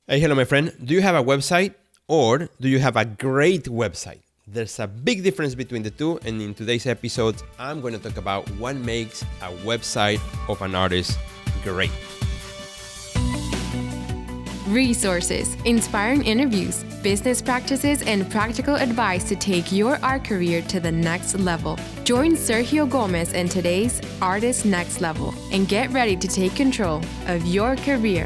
Hey, hello, my friend. Do you have a website or do you have a great website? There's a big difference between the two, and in today's episode, I'm going to talk about what makes a website of an artist great. Resources, inspiring interviews, business practices, and practical advice to take your art career to the next level. Join Sergio Gomez in today's Artist Next Level and get ready to take control of your career.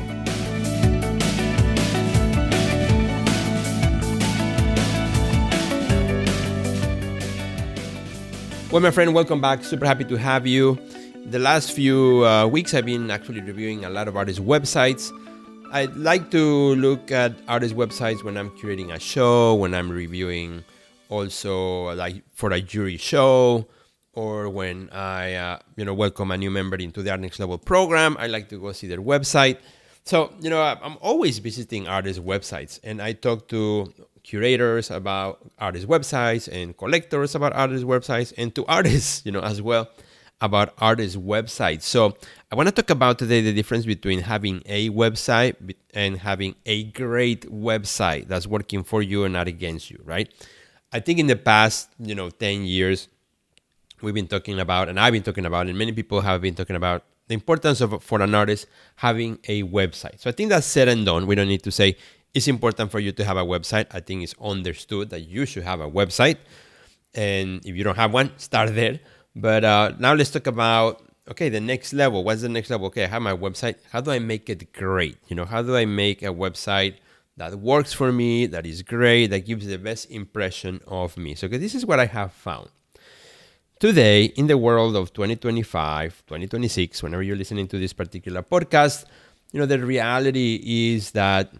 Well, my friend, welcome back. Super happy to have you. The last few weeks, I've been actually reviewing a lot of artists' websites. I like to look at artist websites when I'm curating a show, when I'm reviewing also like for a jury show, or when I welcome a new member into the Art Next Level program. I like to go see their website. So, I'm always visiting artist websites, and I talk to curators about artist websites and collectors about artist websites and to artists, as well about artist websites. So I want to talk about today the difference between having a website and having a great website that's working for you and not against you, right? I think in the past, 10 years, we've been talking about, and I've been talking about, and many people have been talking about the importance of, for an artist, having a website. So I think that's said and done. We don't need to say it's important for you to have a website. I think it's understood that you should have a website. And if you don't have one, start there. But now let's talk about, the next level. What's the next level? Okay, I have my website. How do I make it great? How do I make a website that works for me, that is great, that gives the best impression of me? So this is what I have found. Today, in the world of 2025, 2026, whenever you're listening to this particular podcast, the reality is that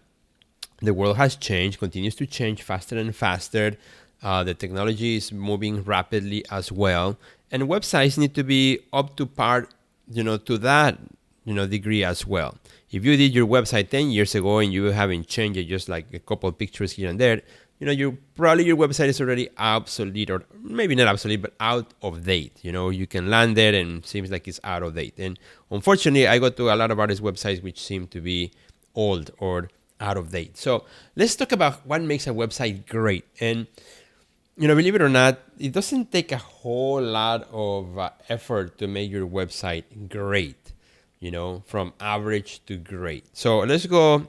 the world has changed, continues to change faster and faster. The technology is moving rapidly as well. And websites need to be up to par, to that, degree as well. If you did your website 10 years ago and you haven't changed it, just like a couple of pictures here and there, your website is already obsolete, or maybe not obsolete, but out of date. You can land there and it seems like it's out of date. And unfortunately, I go to a lot of artists' websites which seem to be old or out of date. So let's talk about what makes a website great. And believe it or not, it doesn't take a whole lot of effort to make your website great, from average to great. So let's go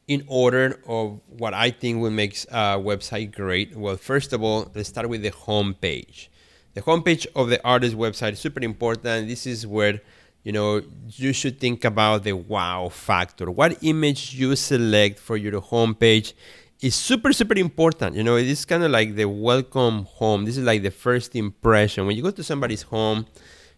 in order of what I think will make a website great. Well, first of all, let's start with the homepage. The homepage of the artist website is super important. This is where you should think about the wow factor. What image you select for your homepage is super, super important. It is kind of like the welcome home. This is like the first impression. When you go to somebody's home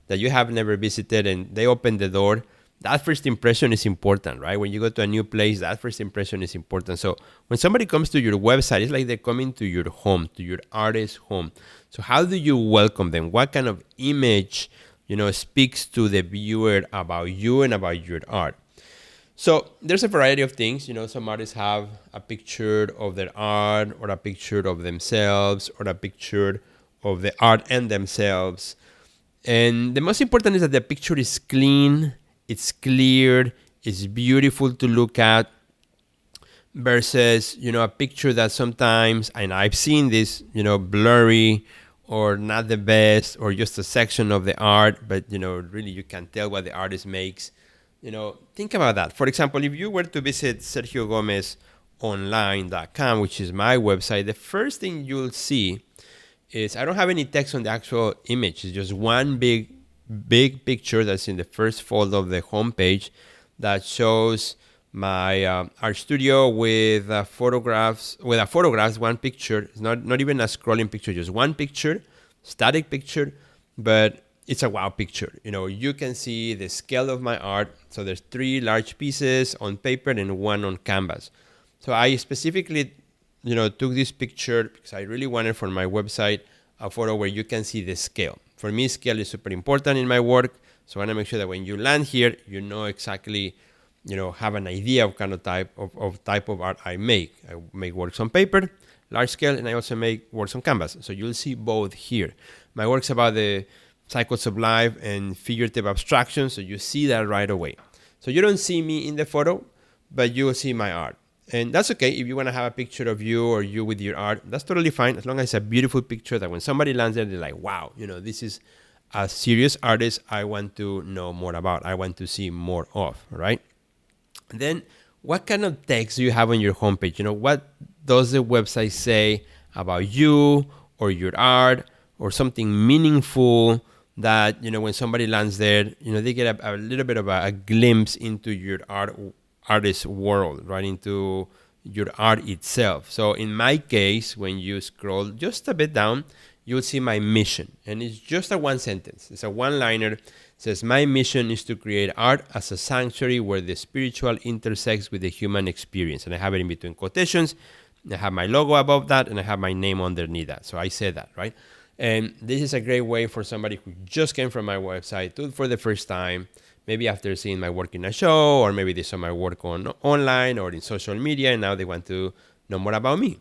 that you have never visited and they open the door, that first impression is important, right? When you go to a new place, that first impression is important. So when somebody comes to your website, it's like they're coming to your home, to your artist's home. So how do you welcome them? What kind of image speaks to the viewer about you and about your art? So there's a variety of things. Some artists have a picture of their art, or a picture of themselves, or a picture of the art and themselves. And the most important is that the picture is clean, it's clear, it's beautiful to look at, versus, a picture that sometimes, and I've seen this, blurry, or not the best, or just a section of the art, but really you can tell what the artist makes. Think about that. For example, if you were to visit sergiogomezonline.com, which is my website, the first thing you'll see is I don't have any text on the actual image. It's just one big picture that's in the first fold of the homepage that shows my art studio with photographs, one picture. It's not even a scrolling picture, just one picture, static picture, but it's a wow picture. You can see the scale of my art. So there's 3 large pieces on paper and 1 on canvas. So I specifically, took this picture because I really wanted for my website a photo where you can see the scale. For me, scale is super important in my work. So I want to make sure that when you land here, exactly, have an idea of kind of type of art I make. I make works on paper, large scale, and I also make works on canvas. So you'll see both here. My work's about the cycles of life and figurative abstraction, so you see that right away. So you don't see me in the photo, but you will see my art. And that's okay. If you want to have a picture of you or you with your art, that's totally fine. As long as it's a beautiful picture that when somebody lands there, they're like, wow, this is a serious artist I want to know more about. I want to see more of, right? Then what kind of text do you have on your homepage? What does the website say about you or your art or something meaningful that, when somebody lands there, they get a little bit of a glimpse into your artist world, right? Into your art itself. So in my case, when you scroll just a bit down, you'll see my mission. And it's just a one sentence. It's a one-liner. It says, my mission is to create art as a sanctuary where the spiritual intersects with the human experience. And I have it in between quotations. I have my logo above that, and I have my name underneath that. So I say that, right? And this is a great way for somebody who just came from my website for the first time, maybe after seeing my work in a show, or maybe they saw my work online or in social media, and now they want to know more about me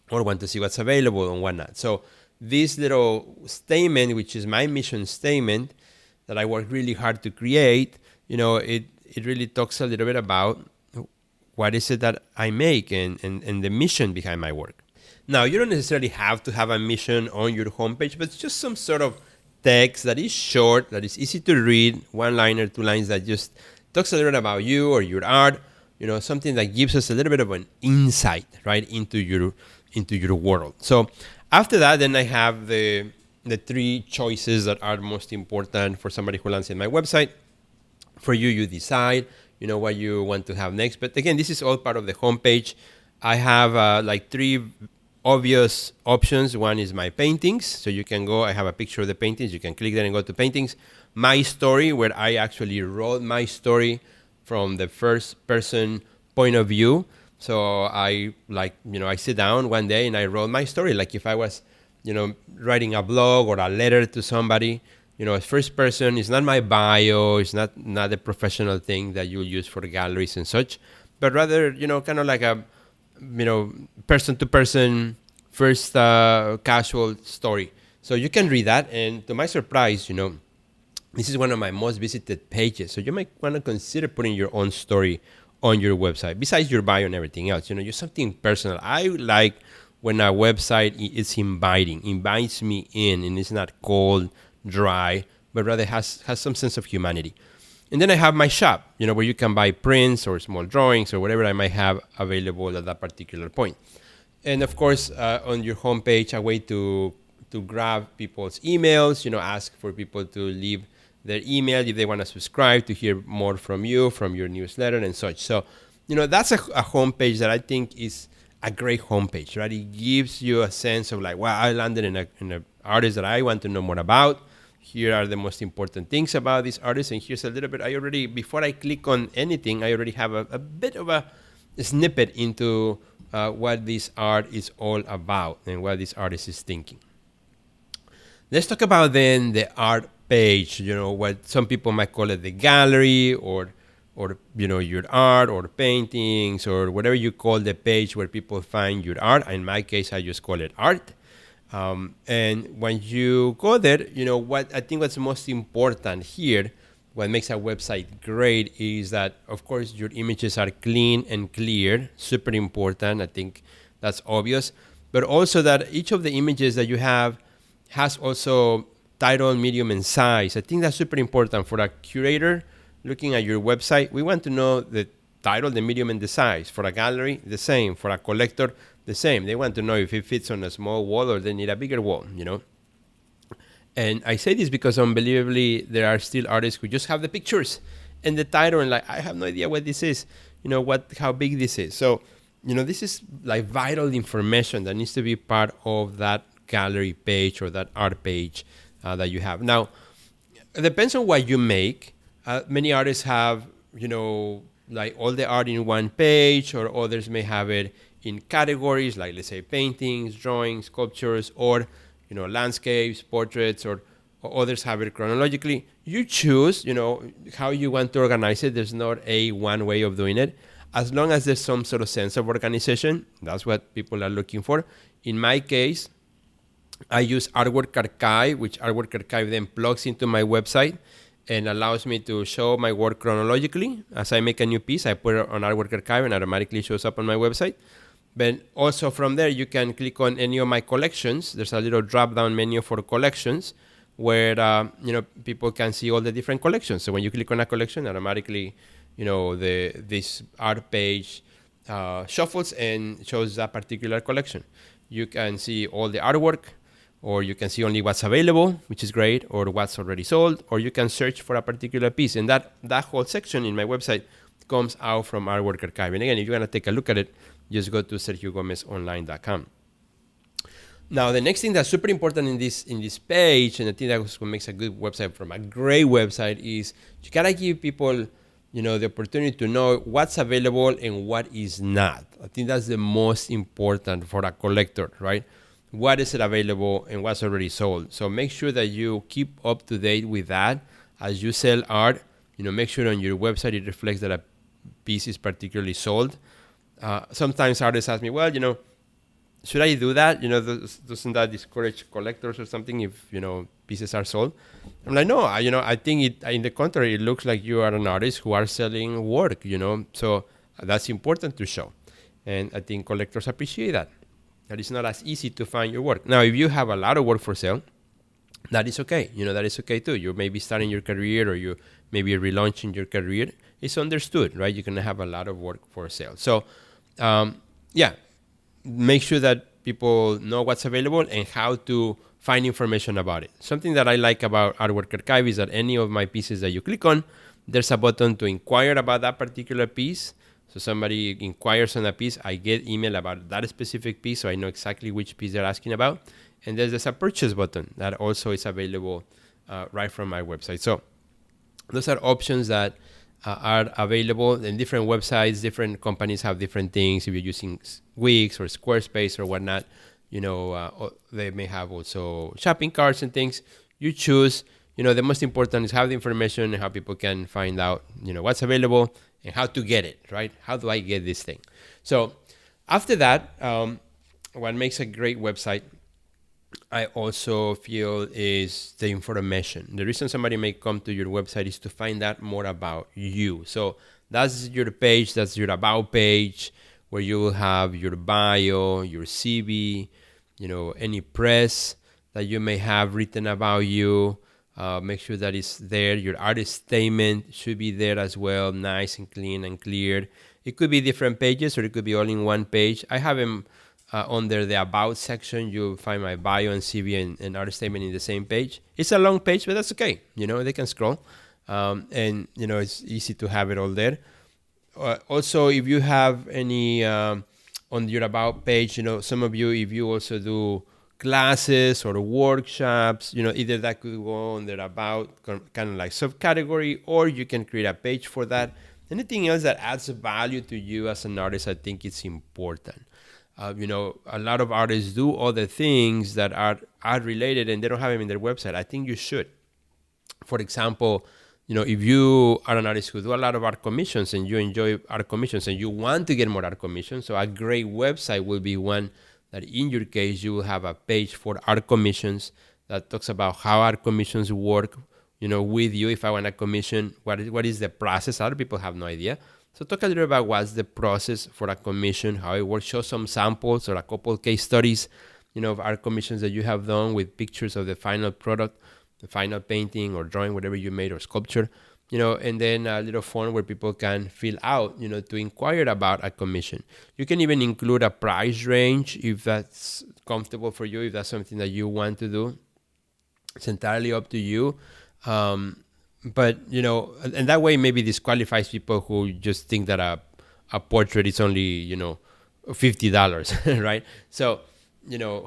or want to see what's available and whatnot. So this little statement, which is my mission statement that I worked really hard to create, it really talks a little bit about what is it that I make and the mission behind my work. Now, you don't necessarily have to have a mission on your homepage, but it's just some sort of text that is short, that is easy to read, one liner, 2 lines that just talks a little bit about you or your art, something that gives us a little bit of an insight, right, into your world. So after that, then I have the 3 choices that are most important for somebody who lands in my website. For you, you decide, what you want to have next. But again, this is all part of the homepage. I have 3 obvious options. One is my paintings. So you can go, I have a picture of the paintings. You can click there and go to paintings. My story, where I actually wrote my story from the first person point of view. So I sit down one day and I wrote my story. Like if I was, writing a blog or a letter to somebody, as first person, it's not my bio. It's not a professional thing that you'll use for galleries and such, but rather, kind of like a, person to person, first casual story. So you can read that. And to my surprise, this is one of my most visited pages. So you might want to consider putting your own story on your website, besides your bio and everything else. Just something personal. I like when a website is invites me in, and it's not cold, dry, but rather has some sense of humanity. And then I have my shop, where you can buy prints or small drawings or whatever I might have available at that particular point. And of course, on your homepage, a way to grab people's emails, ask for people to leave their email if they want to subscribe to hear more from you, from your newsletter and such. So, that's a homepage that I think is a great homepage, right? It gives you a sense of like, wow, I landed in an artist that I want to know more about. Here are the most important things about this artist. And here's a little bit, before I click on anything, I already have a bit of a snippet into what this art is all about and what this artist is thinking. Let's talk about then the art page, what some people might call it the gallery or your art or paintings or whatever you call the page where people find your art. In my case, I just call it art. And when you go there, what I think what's most important here, what makes a website great is that, of course, your images are clean and clear, super important. I think that's obvious. But also that each of the images that you have has also title, medium, and size. I think that's super important for a curator looking at your website. We want to know the title, the medium, and the size. For a gallery, the same. For a collector, the same. They want to know if it fits on a small wall or they need a bigger wall, And I say this because unbelievably, there are still artists who just have the pictures and the title and I have no idea what this is, how big this is. So, this is like vital information that needs to be part of that gallery page or that art page that you have. Now, it depends on what you make. Many artists have, like all the art in one page, or others may have it in categories, like let's say paintings, drawings, sculptures, or landscapes, portraits, or others have it chronologically. You choose, how you want to organize it. There's not a one way of doing it. As long as there's some sort of sense of organization, that's what people are looking for. In my case, I use Artwork Archive, which Artwork Archive then plugs into my website. and allows me to show my work chronologically. As I make a new piece, I put it on Artwork Archive and automatically shows up on my website. But also from there, you can click on any of my collections. There's a little drop-down menu for collections where people can see all the different collections. So when you click on a collection, automatically, this art page shuffles and shows that particular collection. You can see all the artwork, or you can see only what's available, which is great, or what's already sold, or you can search for a particular piece. And that whole section in my website comes out from Artwork Archive. And again, if you want to take a look at it, just go to sergiogomezonline.com. Now, the next thing that's super important in this page, and I think that's what makes a good website from a great website, is you gotta give people, the opportunity to know what's available and what is not. I think that's the most important for a collector, right? What is it available and what's already sold? So make sure that you keep up to date with that as you sell art. Make sure on your website it reflects that a piece is particularly sold. Sometimes artists ask me, well, should I do that? Doesn't that discourage collectors or something if, pieces are sold? I'm like, no, I think in the contrary, it looks like you are an artist who are selling work, so that's important to show. And I think collectors appreciate that. That it's not as easy to find your work. Now, if you have a lot of work for sale, that is okay. That is okay too. You may be starting your career or you may be relaunching your career. It's understood, right? You're going to have a lot of work for sale. So, make sure that people know what's available and how to find information about it. Something that I like about Artwork Archive is that any of my pieces that you click on, there's a button to inquire about that particular piece. So somebody inquires on a piece, I get email about that specific piece, so I know exactly which piece they're asking about. And there's a purchase button that also is available right from my website. So those are options that are available in different websites. Different companies have different things. If you're using Wix or Squarespace or whatnot, they may have also shopping carts and things. You choose. The most important is have the information and how people can find out, what's available and how to get it, right? How do I get this thing? So after that, what makes a great website, I also feel, is the information. The reason somebody may come to your website is to find out more about you. So that's your page, that's your about page, where you will have your bio, your CV, any press that you may have written about you. Make sure that it's there. Your artist statement should be there as well, nice and clean and clear. It could be different pages or it could be all in one page. I have them under the About section. You'll find my bio and CV and artist statement in the same page. It's a long page, but that's okay. They can scroll. It's easy to have it all there. Also, if you have any on your About page, some of you, if you also do classes or workshops, either that could go on there About kind of like subcategory, or you can create a page for that. Anything else that adds value to you as an artist, I think it's important. A lot of artists do other things that are art related and they don't have them in their website. I think you should. For example, if you are an artist who do a lot of art commissions and you enjoy art commissions and you want to get more art commissions, so a great website will be one that in your case, you will have a page for art commissions that talks about how art commissions work, with you. If I want a commission, what is the process? Other people have no idea. So talk a little about what's the process for a commission, how it works. Show some samples or a couple case studies, of art commissions that you have done with pictures of the final product, the final painting or drawing, whatever you made, or sculpture. And then a little form where people can fill out, to inquire about a commission. You can even include a price range if that's comfortable for you, if that's something that you want to do. It's entirely up to you. But, and that way maybe disqualifies people who just think that a portrait is only, $50, right? So,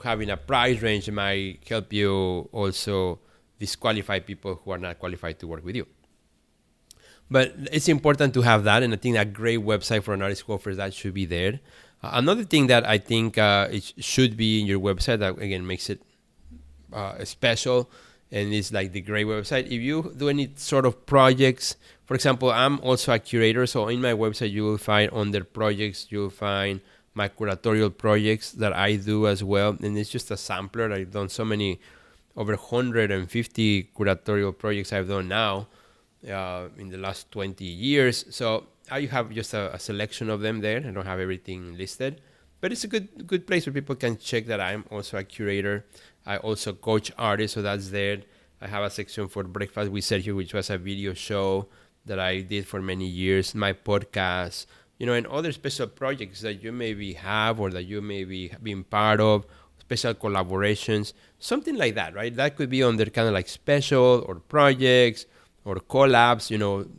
having a price range might help you also disqualify people who are not qualified to work with you. But it's important to have that, and I think a great website for an artist who offers that should be there. Another thing that I think it should be in your website that, again, makes it special, and it's like the great website. If you do any sort of projects, for example, I'm also a curator, so in my website you will find under projects, you'll find my curatorial projects that I do as well, and it's just a sampler. I've done so many, over 150 curatorial projects I've done now. in the last 20 years. So I have just a selection of them there. I don't have everything listed, but it's a good place where people can check that I'm also a curator. I also coach artists, so that's there. I have a section for Breakfast with Sergio, which was a video show that I did for many years, my podcast, and other special projects that you maybe have or that you may be being part of, special collaborations, something like that, right? That could be under kind of like special or projects or collabs,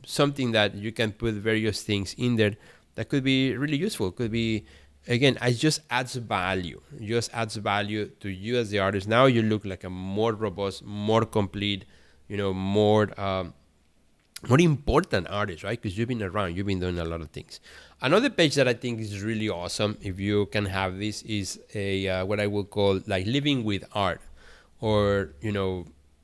something that you can put various things in there that could be really useful. Could be, again, it just adds value. To you as the artist. Now you look like a more robust, more complete, more important artist, right? Because you've been around, you've been doing a lot of things. Another page that I think is really awesome, if you can have this, is a what I would call like living with art, or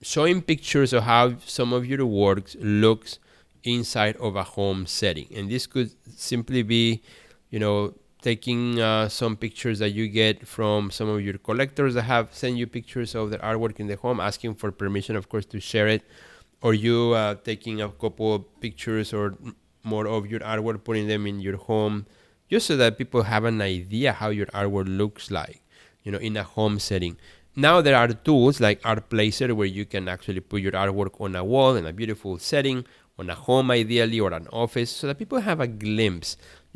showing pictures of how some of your works looks inside of a home setting. And this could simply be, taking some pictures that you get from some of your collectors that have sent you pictures of their artwork in the home, asking for permission, of course, to share it, or you taking a couple of pictures or more of your artwork, putting them in your home, just so that people have an idea how your artwork looks like, in a home setting. Now there are tools like ArtPlacer where you can actually put your artwork on a wall in a beautiful setting, on a home ideally, or an office, so that people have a glimpse,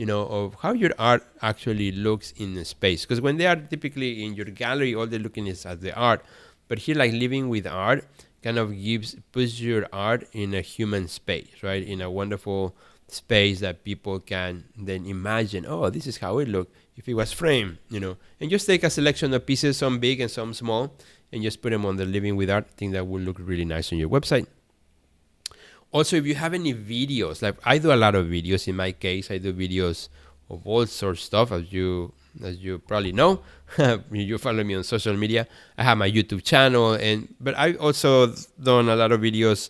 of how your art actually looks in the space. Because when they are typically in your gallery, all they're looking is at the art. But here, like living with art, kind of puts your art in a human space, right? In a wonderful space that people can then imagine, oh, this is how it looked if it was framed, and just take a selection of pieces, some big and some small, and just put them on the living with art. I think that will look really nice on your website. Also, if you have any videos, like I do a lot of videos. In my case, I do videos of all sorts of stuff, as you probably know. You follow me on social media. I have my YouTube channel, but I also done a lot of videos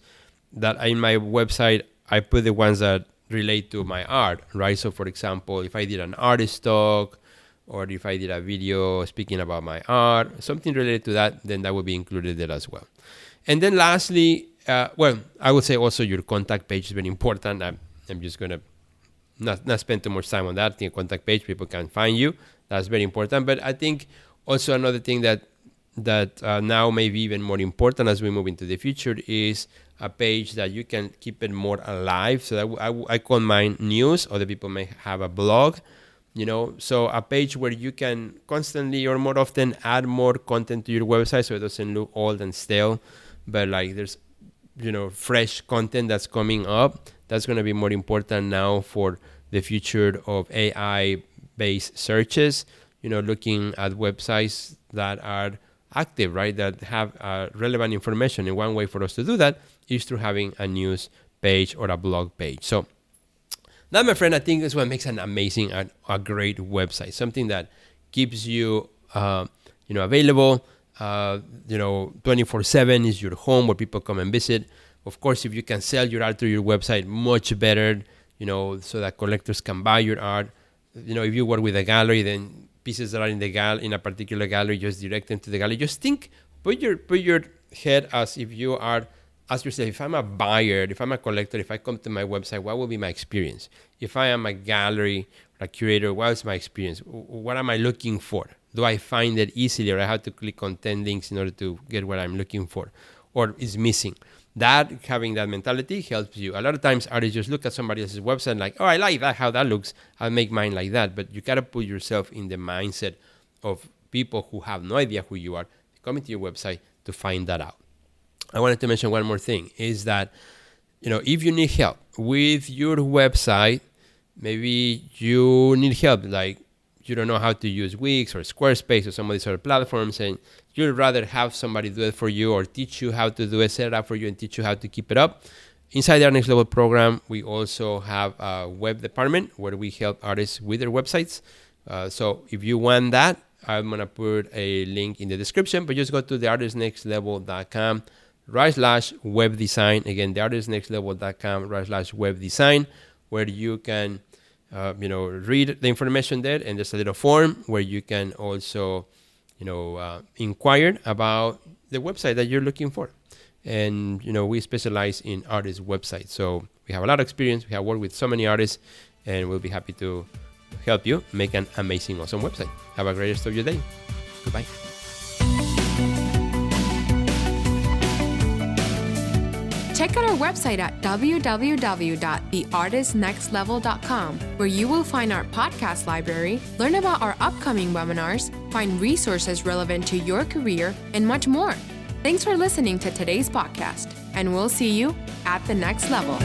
that in my website, I put the ones that relate to my art, right? So for example, if I did an artist talk, or if I did a video speaking about my art, something related to that, then that will be included there as well. And then lastly, I would say also your contact page is very important. I'm just going to not spend too much time on that. I think a contact page, people can find you. That's very important. But I think also another thing that now may be even more important as we move into the future is a page that you can keep it more alive. So I call mine news. Other people may have a blog, so a page where you can constantly or more often add more content to your website so it doesn't look old and stale, but like there's fresh content that's coming up. That's going to be more important now for the future of AI-based searches, looking at websites that are active, right, that have relevant information. And one way for us to do that is through having a news page or a blog page. So that, my friend, I think is what makes an amazing, a great website, something that keeps you, available, 24/7 is your home where people come and visit. Of course, if you can sell your art through your website, much better, so that collectors can buy your art. If you work with a gallery, then pieces that are in a particular gallery, just direct them to the gallery. Just put your head as if you are, ask yourself, if I'm a buyer, if I'm a collector, if I come to my website, what will be my experience? If I am a gallery or a curator, what is my experience? What am I looking for? Do I find it easily, or I have to click on 10 links in order to get what I'm looking for, or is missing? Having that mentality helps you. A lot of times artists just look at somebody else's website and like, oh, I like that, how that looks, I'll make mine like that. But you got to put yourself in the mindset of people who have no idea who you are, coming to your website to find that out. I wanted to mention one more thing, is that, if you need help with your website, maybe you need help, like you don't know how to use Wix or Squarespace or some of these other platforms, and you'd rather have somebody do it for you or teach you how to do it, set it up for you, and teach you how to keep it up. Inside our Next Level program, we also have a web department where we help artists with their websites. So if you want that, I'm going to put a link in the description, but just go to theartistnextlevel.com/web design. Again, theartistnextlevel.com/web design, where you can read the information there, and there's a little form where you can also inquire about the website that you're looking for. And, we specialize in artist websites. So we have a lot of experience. We have worked with so many artists, and we'll be happy to help you make an amazing, awesome website. Have a great rest of your day. Goodbye. Check out our website at www.theartistnextlevel.com, where you will find our podcast library, learn about our upcoming webinars, find resources relevant to your career, and much more. Thanks for listening to today's podcast, and we'll see you at the next level.